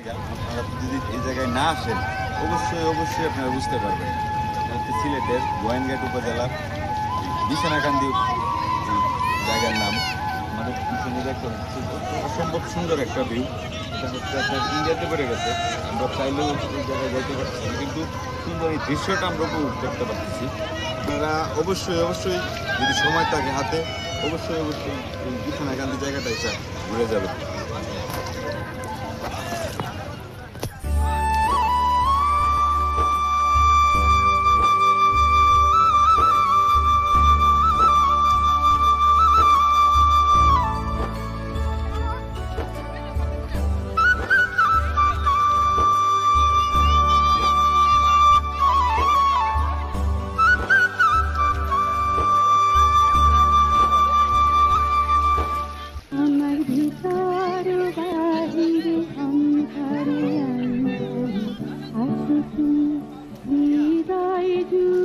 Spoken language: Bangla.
থেকে। আপনারা যদি এই জায়গায় না আসেন অবশ্যই আপনারা বুঝতে পারবেন। হচ্ছে সিলেটের গোয়েনঘাট উপজেলার বিছনাকান্দি জায়গার নাম। আমাদের পিছনে দেখতে হচ্ছে অসম্ভব সুন্দর একটা ভিউ। এটা হচ্ছে আপনার ইন্ডিয়াতে পড়ে গেছে। আমরা চাইলেও এই জায়গায় যাইতে পারছি না, কিন্তু সুন্দর এই দৃশ্যটা আমরা উপভোগ করতে পারতেছি। আপনারা অবশ্যই যদি সময় থাকে হাতে অবশ্যই এই বিছনাকান্দি জায়গাটা এসে ঘুরে যাবেন। আমার ভিতর বাহিরে অন্ধকারে আলো আসুক হৃদয় জুড়ে।